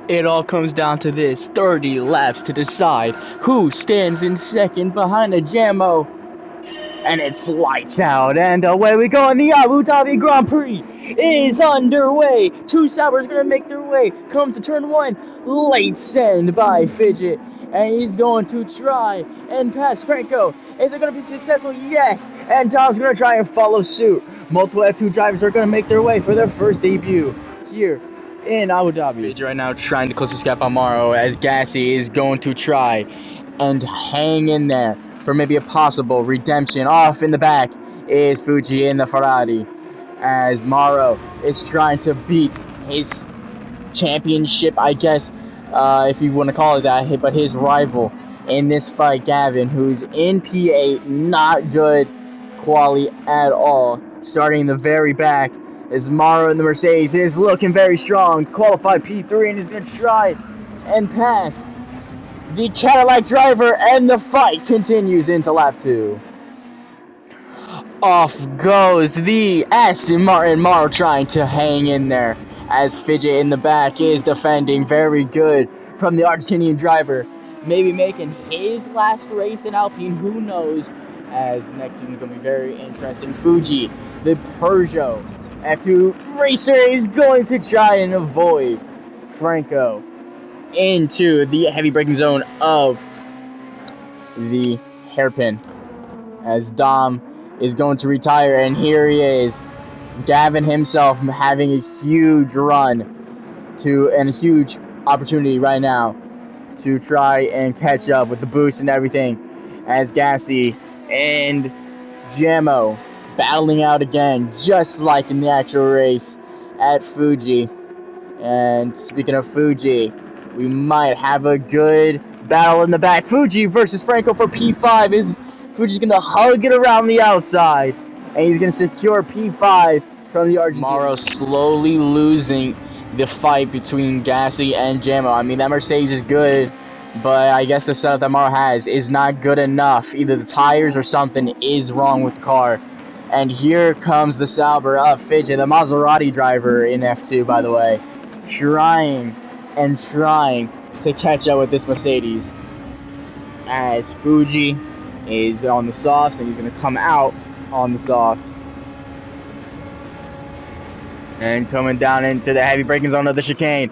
It all comes down to this: 30 laps to decide who stands in second behind the Jammo. And it's lights out, and away we go, and the Abu Dhabi Grand Prix is underway. Two Saubers gonna make their way, come to turn one, late send by Fidget, and he's going to try and pass Franco. Is it gonna be successful? Yes, and Tom's gonna try and follow suit. Multiple F2 drivers are gonna make their way for their first debut here in Abu Dhabi. Fidget right now trying to close this gap on Morrow, as Gassy is going to try and hang in there for maybe a possible redemption. Off in the back is Fuji in the Ferrari, as Morrow is trying to beat his championship, I guess, if you want to call it that, but his rival in this fight, Gavin, who's in P8, not good quality at all. Starting in the very back is Morrow in the Mercedes, is looking very strong, qualified P3, and is going to try and pass the Cadillac driver, and the fight continues into lap 2. Off goes the Aston Martin. Morrow trying to hang in there, as Fidget in the back is defending very good from the Argentinian driver. Maybe making his last race in Alpine, who knows, as next thing is going to be very interesting. Fuji, the Peugeot F2 racer, is going to try and avoid Franco into the heavy braking zone of the hairpin, as Dom is going to retire, and here he is, Gavin himself having a huge run and a huge opportunity right now to try and catch up with the boost and everything, as Gassy and Jammo battling out again, just like in the actual race at Fuji. And speaking of Fuji, we might have a good battle in the back. Fuji versus Franco for P5. Fuji's going to hug it around the outside, and he's going to secure P5 from the Argentine. Morrow slowly losing the fight between Gassy and Jammo. I mean, that Mercedes is good, but I guess the setup that Morrow has is not good enough. Either the tires or something is wrong with the car. And here comes the Sauber of Fidget, the Maserati driver in F2, by the way, trying to catch up with this Mercedes, as Fuji is on the softs, and he's going to come out on the softs. And coming down into the heavy braking zone of the chicane,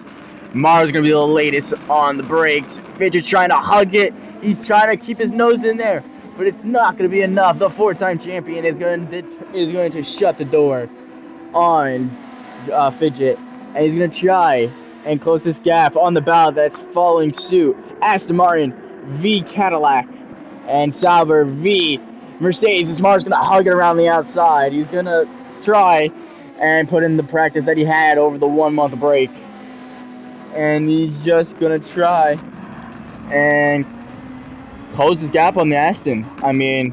Morrow's going to be the latest on the brakes. Fidget's trying to hug it. He's trying to keep his nose in there, but it's not going to be enough. The four-time champion is going to shut the door on Fidget, and he's going to try and close this gap on the bow that's following suit. Aston Martin v Cadillac, and Sauber v Mercedes. This Morrow's going to hug it around the outside. He's going to try and put in the practice that he had over the 1 month break, and he's just going to try and close his gap on the Aston. I mean,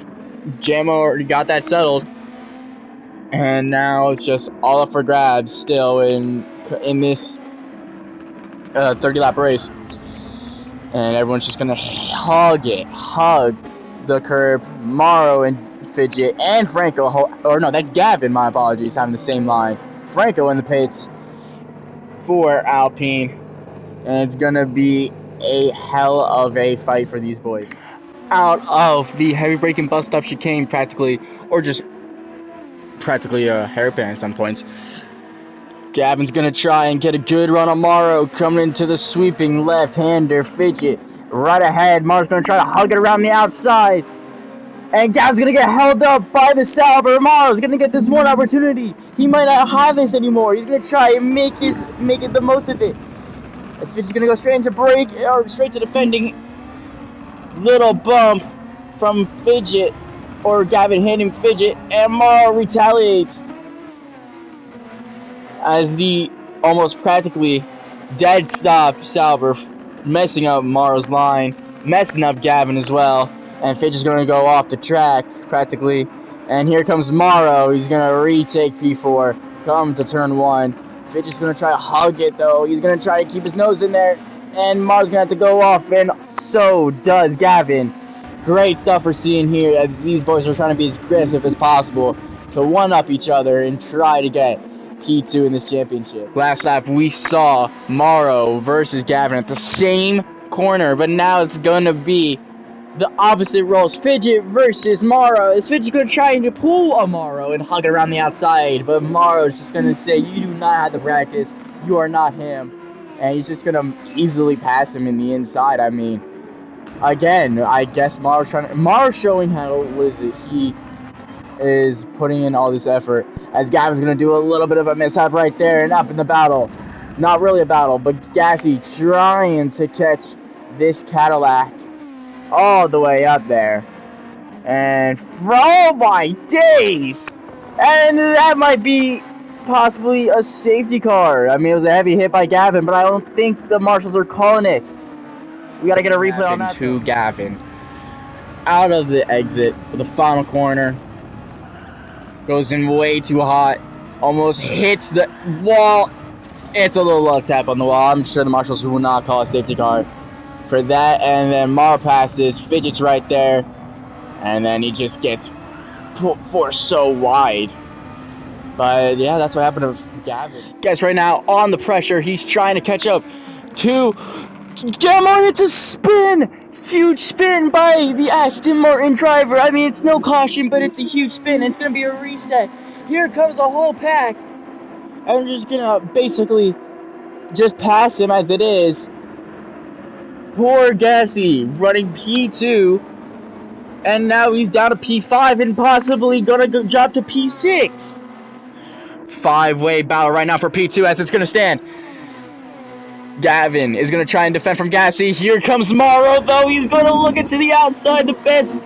Jammo already got that settled, and now it's just all up for grabs still in this 30 lap race, and everyone's just gonna hug the curb. Morrow and Fidget and Franco, or no, that's Gavin, my apologies, having the same line. Franco in the pits for Alpine, and it's gonna be a hell of a fight for these boys. Out of the heavy braking bus stop chicane, practically a hairpin at some points, Gavin's going to try and get a good run on Morrow, coming into the sweeping left-hander. Fidget right ahead. Morrow's going to try to hug it around the outside, and Gavin's going to get held up by the Sauber. Morrow's going to get this one opportunity. He might not have this anymore. He's going to try and make it the most of it. Fidget's going to go straight into break, or straight to defending. Little bump from Fidget, or Gavin hitting Fidget, and Morrow retaliates, as the almost practically dead stop Sauber, messing up Morrow's line, messing up Gavin as well, and Fidget's going to go off the track practically, and here comes Morrow. He's going to retake P4, come to turn 1. Fidget's going to try to hug it though. He's going to try to keep his nose in there, and Morrow's going to have to go off, and so does Gavin. Great stuff we're seeing here, as these boys are trying to be as aggressive as possible to one-up each other and try to get P2 in this championship. Last lap, we saw Morrow versus Gavin at the same corner, but now it's going to be the opposite roles. Fidget versus Morrow. Is Fidget going to try to pull a Morrow and hug it around the outside, but Morrow's just going to say, you do not have the practice. You are not him. And he's just going to easily pass him in the inside. I mean, again, I guess Morrow's showing how, he is putting in all this effort, as Gavin's going to do a little bit of a mishap right there and up in the battle. Not really a battle, but Gassy trying to catch this Cadillac all the way up there. And oh my days! And that might be possibly a safety car. I mean, it was a heavy hit by Gavin, but I don't think the marshals are calling it. We got to get a replay on that. To Gavin. Out of the exit for the final corner. Goes in way too hot. Almost hits the wall. It's a little love tap on the wall. I'm sure the marshals will not call a safety car for that. And then Mar passes. Fidget's right there. And then he just gets forced so wide. But yeah, that's what happened to Gavin. Guys, right now on the pressure, he's trying to catch up to Gamon. It's a spin! Huge spin by the Aston Martin driver. I mean, it's no caution, but it's a huge spin. It's going to be a reset. Here comes the whole pack. I'm just going to basically just pass him as it is. Poor Gassy running P2. And now he's down to P5 and possibly going to drop to P6. Five-way battle right now for P2 as it's going to stand. Gavin is going to try and defend from Gassy. Here comes Morrow, though. He's going to look into the outside. The best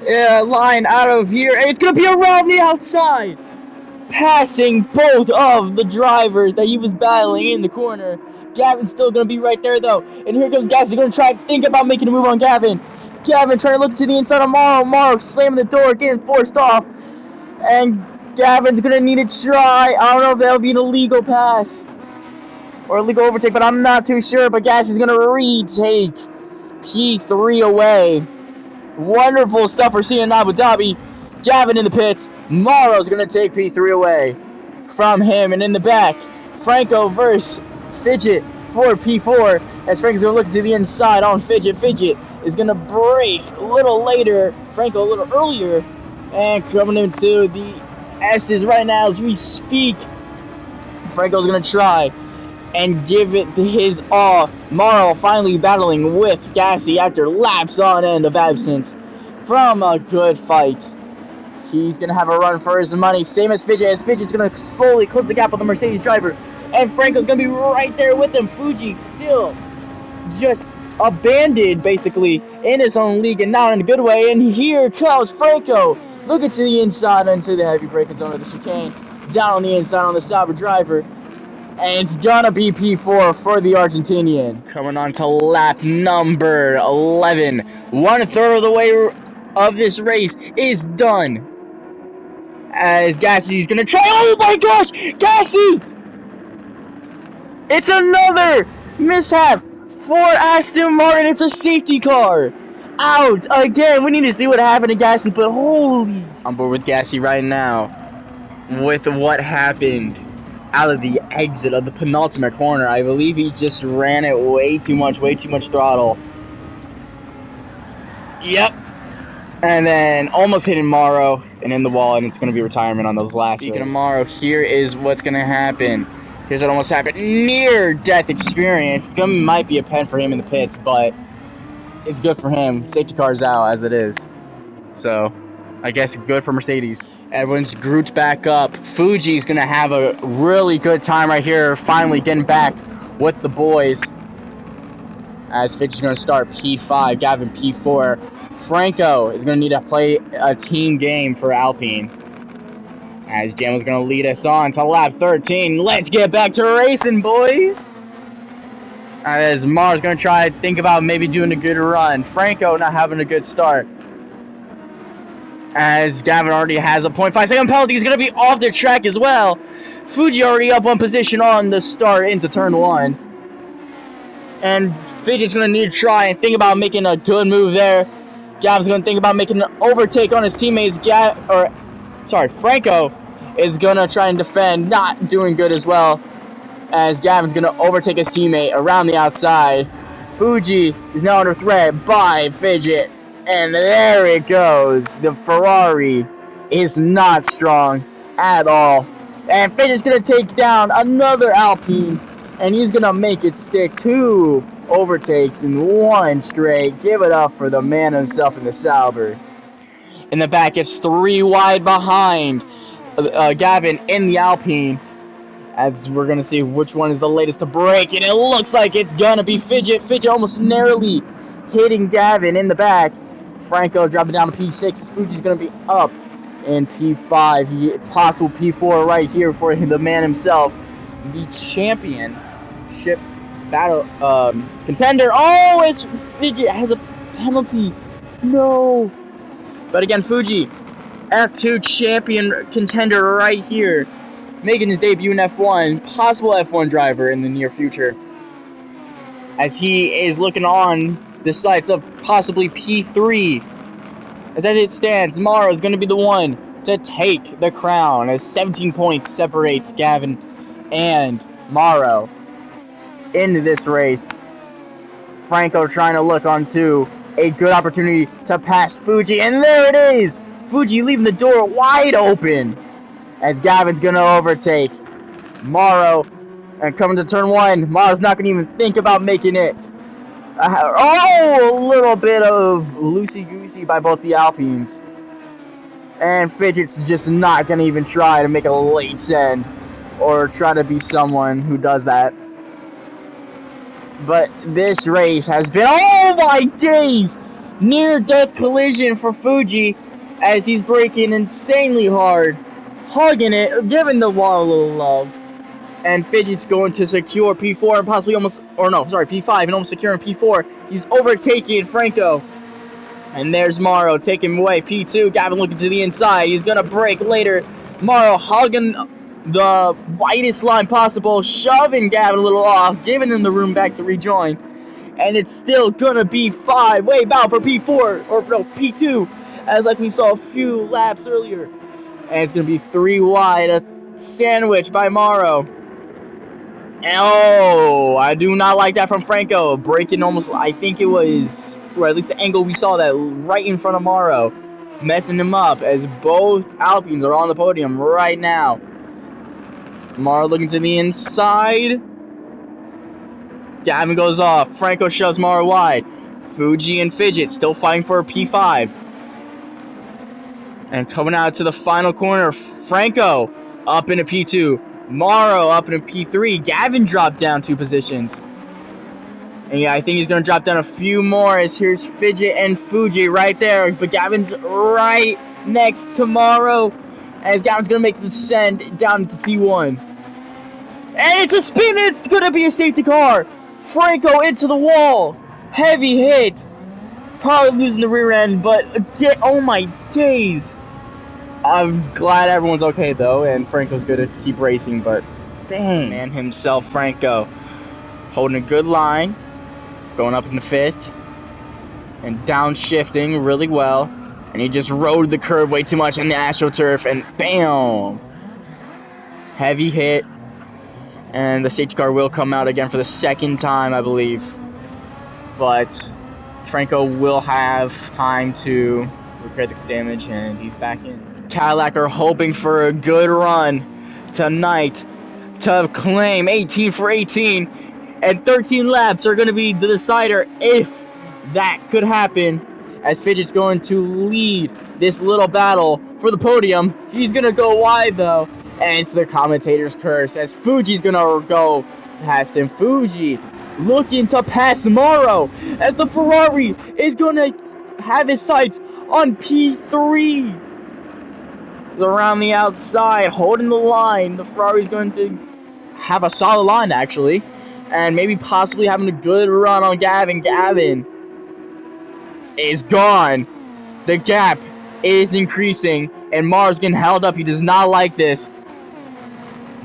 line out of here. And it's going to be around the outside. Passing both of the drivers that he was battling in the corner. Gavin's still going to be right there, though. And here comes Gassy going to try and think about making a move on Gavin. Gavin trying to look to the inside of Morrow. Morrow slamming the door, getting forced off. And Gavin's going to need a try. I don't know if that'll be an illegal pass or illegal overtake, but I'm not too sure. But Gassy's going to retake P3 away. Wonderful stuff we're seeing in Abu Dhabi. Gavin in the pits. Morrow's going to take P3 away from him. And in the back, Franco versus Fidget for P4. As Franco's going to look to the inside on Fidget. Fidget is going to break a little later. Franco a little earlier. And coming into the S's right now as we speak. Franco's going to try and give it his all. Morrow finally battling with Gassy after laps on end of absence from a good fight. He's going to have a run for his money, same as Fidget, as Fidget's going to slowly close the gap on the Mercedes driver. And Franco's going to be right there with him. Fuji still just abandoned, basically, in his own league and not in a good way. And here comes Franco, looking to the inside into the heavy braking zone of the chicane. Down on the inside on the Sauber driver. And it's gonna be P4 for the Argentinian. Coming on to lap number 11. 1/3 of the way of this race is done. As Gassy's gonna try. Oh my gosh! Gassy! It's another mishap for Aston Martin. It's a safety car. Out again. We need to see what happened to Gassy, but holy. I'm bored with Gassy right now. With what happened out of the exit of the penultimate corner. I believe he just ran it way too much throttle. Yep. And then almost hitting Morrow and in the wall, and it's going to be retirement on those last. Speaking of Morrow, here is what's going to happen. Here's what almost happened. Near death experience. It's might be a pen for him in the pits, but it's good for him. Safety car's out as it is. So, I guess good for Mercedes. Everyone's grouped back up. Fuji's going to have a really good time right here, finally getting back with the boys. As Fuji's going to start P5, Gavin P4. Franco is going to need to play a team game for Alpine. As Gemma's going to lead us on to lap 13. Let's get back to racing, boys. As Mars going to try to think about maybe doing a good run. Franco not having a good start. As Gavin already has a 0.5-second penalty. He's going to be off the track as well. Fuji already up one position on the start into turn 1. And Fuji's going to need to try and think about making a good move there. Gavin's going to think about making an overtake on his teammates. Franco is gonna try and defend, not doing good as well, as Gavin's gonna overtake his teammate around the outside. Fuji is now under threat by Fidget, and there it goes. The Ferrari is not strong at all, and Fidget's gonna take down another Alpine, and he's gonna make it stick 2 overtakes in 1 straight. Give it up for the man himself in the Sauber. In the back, it's 3 wide behind Gavin in the Alpine, as we're going to see which one is the latest to break, and it looks like it's going to be Fidget. Fidget almost narrowly hitting Gavin in the back. Franco dropping down to P6. Fuji's going to be up in P5. Possible P4 right here for the man himself. The championship battle contender. Oh, it's Fidget has a penalty. No. But again, Fuji, F2 champion contender right here, making his debut in F1, possible F1 driver in the near future, as he is looking on the sights of possibly P3. As it stands, Mara is going to be the one to take the crown, as 17 points separates Gavin and Maro in this race. Franco trying to look onto a good opportunity to pass Fuji, and there it is! Fuji leaving the door wide open, as Gavin's going to overtake Maro, and coming to turn 1, Maro's not going to even think about making it. A little bit of loosey-goosey by both the Alpines, and Fidget's just not going to even try to make a late send, or try to be someone who does that. But this race has been, oh my days, near-death collision for Fuji, as he's braking insanely hard, hugging it, giving the wall a little love. And Fidget's going to secure P4 and possibly P5 and almost securing P4. He's overtaking Franco. And there's Maro taking away P2. Gavin looking to the inside. He's going to brake later. Maro hugging the widest line possible, shoving Gavin a little off, giving him the room back to rejoin. And it's still going to be 5 way bound for P4, or no, P2, as like we saw a few laps earlier. And it's going to be 3 wide, a sandwich by Maro. And oh, I do not like that from Franco. Breaking almost, I think it was, or at least the angle we saw that right in front of Maro. Messing him up, as both Alpines are on the podium right now. Maro looking to the inside. Gavin goes off. Franco shoves Maro wide. Fuji and Fidget still fighting for a P5. And coming out to the final corner, Franco up into P2. Maro up into P3. Gavin dropped down 2 positions. And yeah, I think he's going to drop down a few more, as here's Fidget and Fuji right there. But Gavin's right next to Maro, as Gavin's going to make the descent down to T1. And it's a spin. It's going to be a safety car. Franco into the wall. Heavy hit. Probably losing the rear end, but oh my days. I'm glad everyone's okay, though, and Franco's going to keep racing, but dang. Man himself, Franco, holding a good line, going up in the 5th, and downshifting really well, and he just rode the curve way too much on the AstroTurf, and bam! Heavy hit, and the safety car will come out again for the 2nd time, I believe, but Franco will have time to repair the damage, and he's back in. Cadillac are hoping for a good run tonight to claim 18 for 18, and 13 laps are going to be the decider if that could happen, as Fidget's going to lead this little battle for the podium. He's going to go wide, though, and it's the commentator's curse, as Fuji's going to go past him. Fuji looking to pass Maro, as the Ferrari is going to have his sights on P3. Around the outside, holding the line. The Ferrari's going to have a solid line, actually, and maybe possibly having a good run on Gavin. Gavin is gone. The gap is increasing, and Mars getting held up. He does not like this.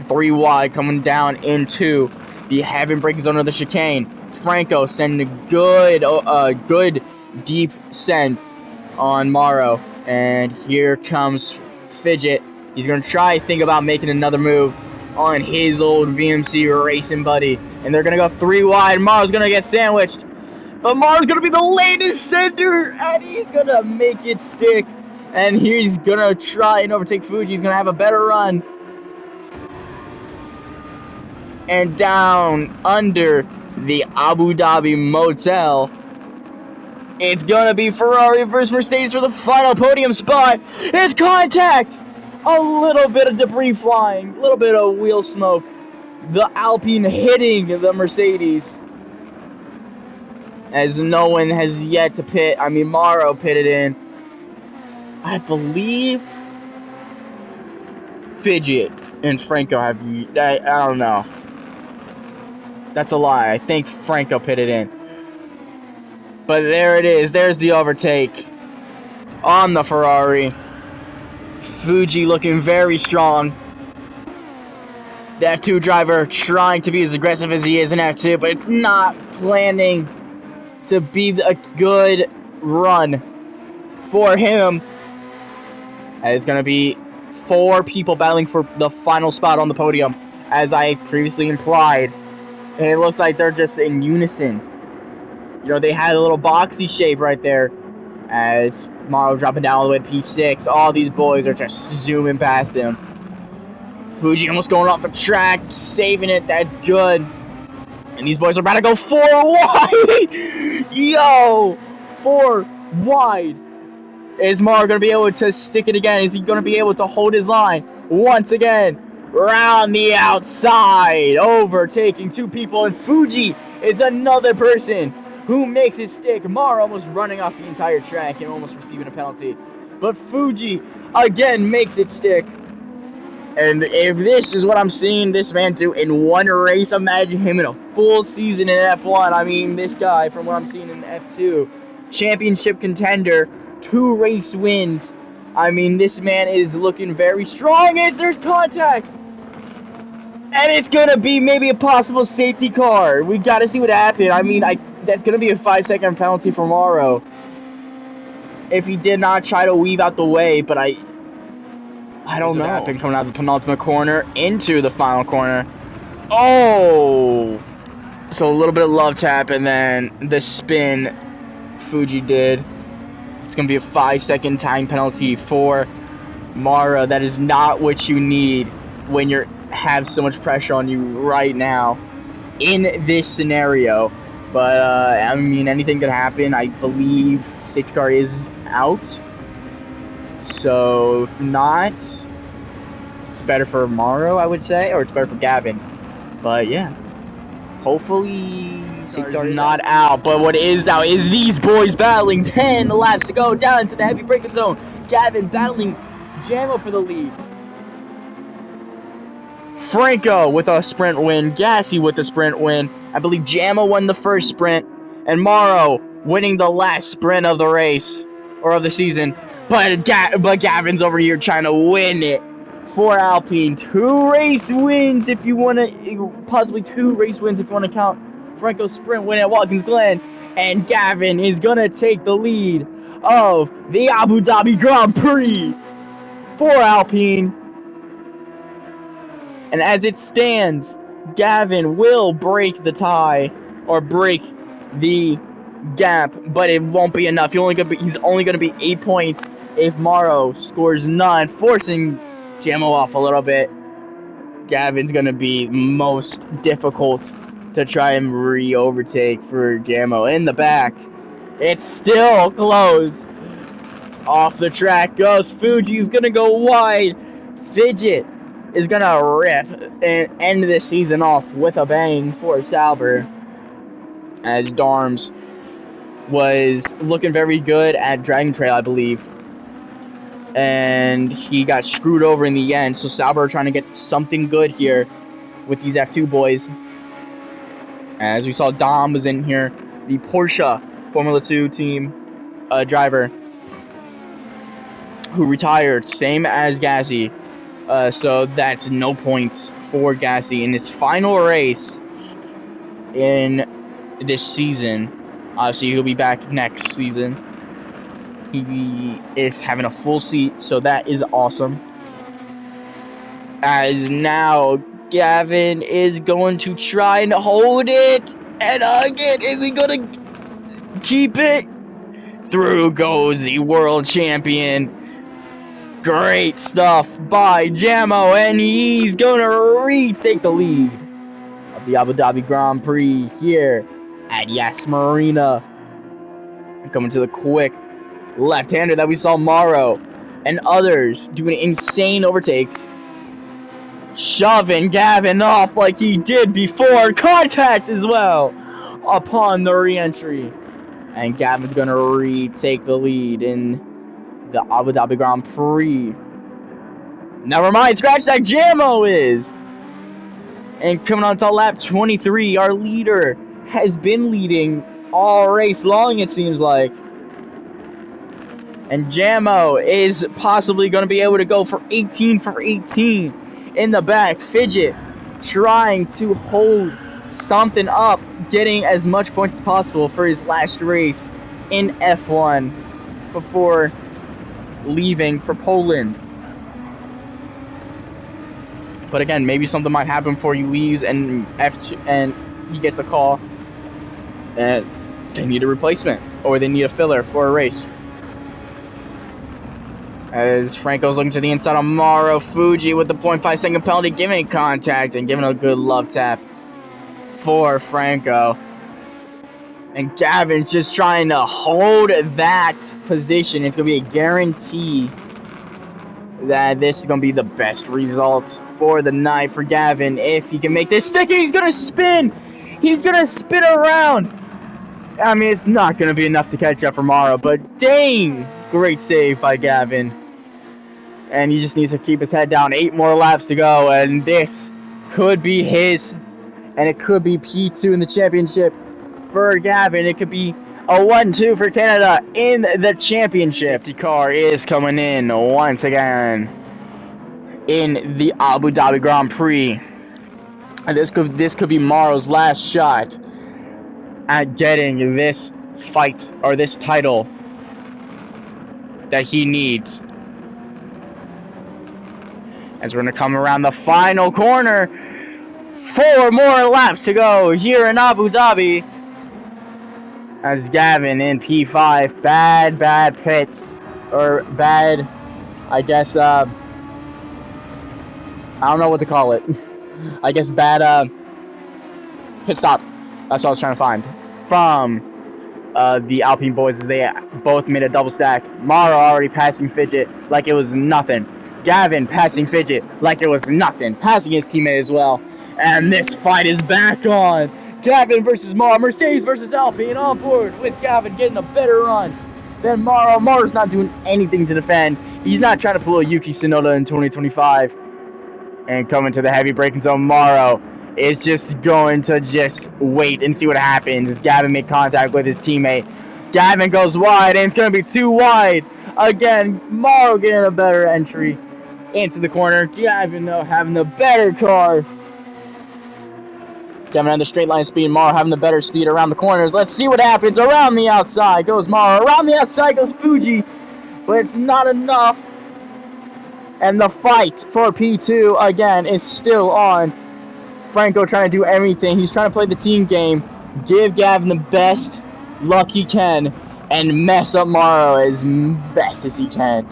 3 wide coming down into the heaven braking zone of the chicane. Franco sending a good deep send on Maro, and here comes Fidget He's going to try to think about making another move on his old VMC racing buddy. And they're going to go 3 wide. Maro's going to get sandwiched. But Maro's going to be the latest center. And he's going to make it stick. And he's going to try and overtake Fuji. He's going to have a better run. And down under the Abu Dhabi motel, it's going to be Ferrari versus Mercedes for the final podium spot. It's contact! A little bit of debris flying, a little bit of wheel smoke. The Alpine hitting the Mercedes. As no one has yet to pit. I mean, Maro pitted in. I believe Fidget and Franco have... I don't know. That's a lie. I think Franco pitted in. But there it is. There's the overtake on the Ferrari. Fuji looking very strong. The F2 driver trying to be as aggressive as he is in F2, but it's not planning to be a good run for him. And it's going to be 4 people battling for the final spot on the podium, as I previously implied. And it looks like they're just in unison. You know, they had a little boxy shape right there. As Maro dropping down all the way to P6. All these boys are just zooming past him. Fuji almost going off the track. Saving it. That's good. And these boys are about to go 4 wide. Yo! 4 wide. Is Maro going to be able to stick it again? Is he going to be able to hold his line once again? Round the outside, overtaking 2 people, and Fuji is another person who makes it stick. Maro almost running off the entire track and almost receiving a penalty, but Fuji again makes it stick. And if this is what I'm seeing this man do in one race, imagine him in a full season in F1. I mean, this guy, from what I'm seeing in F2, championship contender, 2 race wins. I mean, this man is looking very strong. And there's contact. And it's going to be maybe a possible safety car. We got to see what happened. I mean, that's going to be a 5-second penalty for Maro if he did not try to weave out the way. But I don't know. What happened coming out of the penultimate corner into the final corner. Oh! So a little bit of love tap and then the spin Fuji did. It's going to be a 5-second time penalty for Maro. That is not what you need when you have so much pressure on you right now in this scenario. But, I mean, anything could happen. I believe safety car is out. So, if not, it's better for Maro, I would say. Or it's better for Gavin. But, yeah. Hopefully, safety car is not out. But what is out is these boys battling. 10 laps to go down into the heavy braking zone. Gavin battling Jamo for the lead. Franco with a sprint win. Gassy with a sprint win. I believe Jamo won the first sprint. And Maro winning the last sprint of the race. Or of the season. But Gavin's over here trying to win it for Alpine. 2 race wins if you want to. Possibly 2 race wins if you want to count Franco's sprint win at Watkins Glen. And Gavin is going to take the lead of the Abu Dhabi Grand Prix for Alpine. And as it stands, Gavin will break the tie, or break the gap, but it won't be enough. He's only going to be 8 points if Maro scores none, forcing Jamo off a little bit. Gavin's going to be most difficult to try and re-overtake for Jamo. In the back, it's still close. Off the track goes Fuji's going to go wide. Fidget is going to rip and end this season off with a bang for Sauber, as Darms was looking very good at Dragon Trail, I believe, and he got screwed over in the end. So Sauber trying to get something good here with these F2 boys. As we saw, Dom was in here, the Porsche Formula 2 team driver who retired, same as Gasly. So that's no points for Gasly in his final race in this season. Obviously, he'll be back next season. He is having a full seat, so that is awesome. As now Gavin is going to try and hold it. And again, is he going to keep it? Through goes the world champion. Great stuff by Jamo, and he's going to retake the lead of the Abu Dhabi Grand Prix here at Yas Marina. Coming to the quick left-hander that we saw Morrow and others doing insane overtakes. Shoving Gavin off like he did before. Contact as well upon the re-entry. And Gavin's going to retake the lead in the Abu Dhabi Grand Prix. Never mind, scratch that, Jamo is. And coming on to lap 23, our leader has been leading all race long, it seems like. And Jamo is possibly going to be able to go for 18 for 18 in the back. Fidget trying to hold something up, getting as much points as possible for his last race in F1 before leaving for Poland. But again, maybe something might happen before he leaves and F2 and he gets a call that they need a replacement or they need a filler for a race. As Franco's looking to the inside of Mauro Fuji with the 0.5 second penalty, giving contact and giving a good love tap for Franco. And Gavin's just trying to hold that position. It's going to be a guarantee that this is going to be the best result for the night for Gavin. If he can make this sticky, he's going to spin. He's going to spin around. I mean, it's not going to be enough to catch up for Mauro, but dang, great save by Gavin. And he just needs to keep his head down. 8 more laps to go, and this could be his. And it could be P2 in the championship for Gavin. It could be a 1-2 for Canada in the championship. The car is coming in once again in the Abu Dhabi Grand Prix. And this could be Mauro's last shot at getting this fight or this title that he needs. As we're going to come around the final corner. 4 more laps to go here in Abu Dhabi. As Gavin in P5. Bad pits. Or bad, I guess, I don't know what to call it. I guess bad, pit stop. That's what I was trying to find. From the Alpine boys as they both made a double stack. Mauro already passing Fidget like it was nothing. Gavin passing Fidget like it was nothing. Passing his teammate as well. And this fight is back on. Gavin versus Mauro. Mercedes versus Alpine on board with Gavin getting a better run than Mauro. Mauro's not doing anything to defend. He's not trying to pull a Yuki Tsunoda in 2025. And coming to the heavy braking zone, Mauro is just going to just wait and see what happens. Gavin made contact with his teammate. Gavin goes wide, and it's going to be too wide. Again, Mauro getting a better entry into the corner. Gavin, though, having the better car. Gavin on the straight line speed. Mauro having the better speed around the corners. Let's see what happens. Around the outside goes Mauro. Around the outside goes Fuji. But it's not enough. And the fight for P2, again, is still on. Franco trying to do everything. He's trying to play the team game. Give Gavin the best luck he can. And mess up Mauro as best as he can.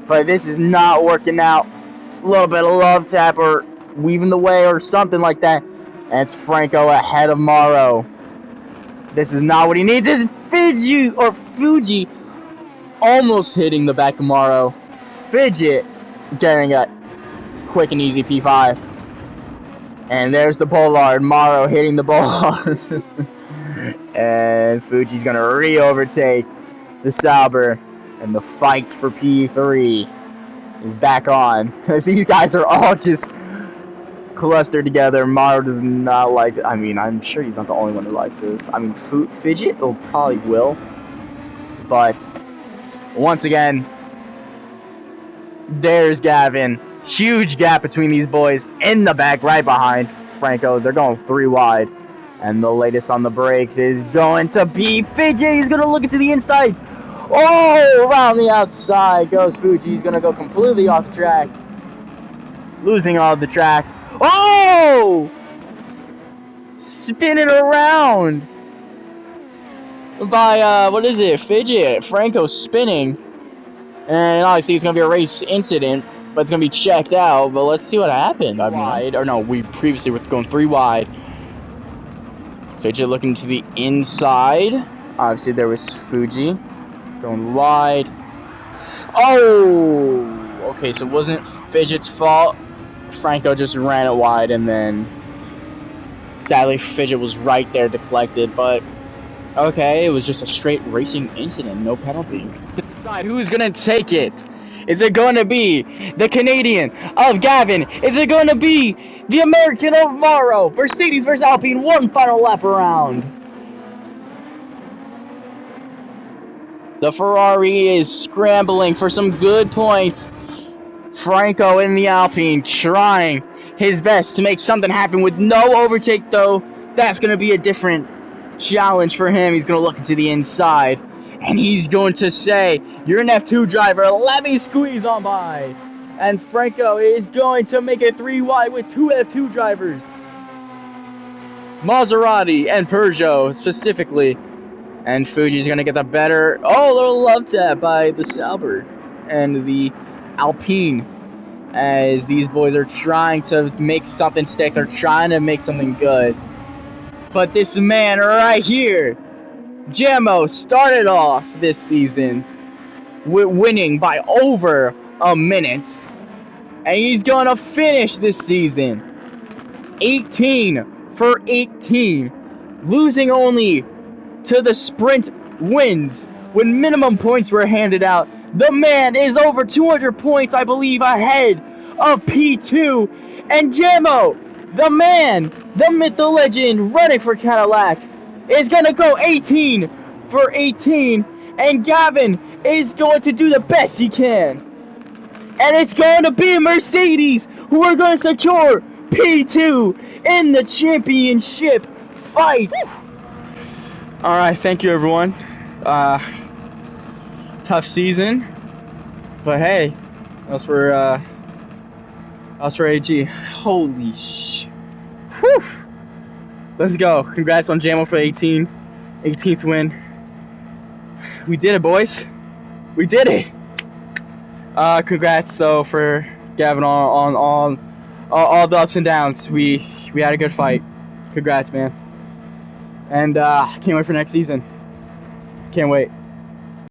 But this is not working out. A little bit of love tap or weaving the way or something like that. And it's Franco ahead of Mauro. This is not what he needs. It's Fuji almost hitting the back of Mauro. Fidget getting a quick and easy P5. And there's the Bollard. Mauro hitting the Bollard. And Fuji's going to re-overtake the Sauber. And the fight for P3 is back on. These guys are all just clustered together. Mauro does not like it. I mean, I'm sure he's not the only one who likes this. I mean, Fidget probably will. But once again, there's Gavin. Huge gap between these boys in the back, right behind Franco. They're going 3 wide. And the latest on the brakes is going to be Fidget. He's going to look into the inside. Oh, around the outside goes Fuji. He's going to go completely off the track. losing all the track. Oh! Spinning around by, what is it? Fidget. Franco spinning. And obviously it's going to be a race incident, but it's going to be checked out. But let's see what happened. I mean, wide, or no, we previously were going 3 wide. Fidget looking to the inside. Obviously there was Fuji going wide. Oh! Okay, so it wasn't Fidget's fault. Franco just ran it wide, and then sadly Fidget was right there to collect it, but okay, it was just a straight racing incident, no penalties. Decide who's gonna take it. Is it going to be the Canadian of Gavin? Is it going to be the American of Mauro? Mercedes versus Alpine, one final lap around. The Ferrari is scrambling for some good points. Franco in the Alpine trying his best to make something happen with no overtake, though. That's going to be a different challenge for him. He's going to look into the inside, and he's going to say, "You're an F2 driver, let me squeeze on by." And Franco is going to make it 3 wide with 2 F2 drivers. Maserati and Peugeot specifically. And Fuji's going to get the better. Oh, a little love tap by the Sauber and the Alpine. As these boys are trying to make something stick. They're trying to make something good. But this man right here, Jamo, started off this season with winning by over a minute. And he's going to finish this season 18 for 18. Losing only to the sprint wins when minimum points were handed out. The man is over 200 points, I believe, ahead of P2. And Jamo, the man, the myth, the legend, running for Cadillac, is going to go 18 for 18. And Gavin is going to do the best he can. And it's going to be Mercedes who are going to secure P2 in the championship fight. Alright, thank you everyone. Tough season. But hey, that's for AG. Holy sh. Whew. Let's go. Congrats on Jamo for the 18th win. We did it, boys. We did it. Congrats though for Gavin on all the ups and downs. We had a good fight. Congrats, man. And can't wait for next season. Can't wait.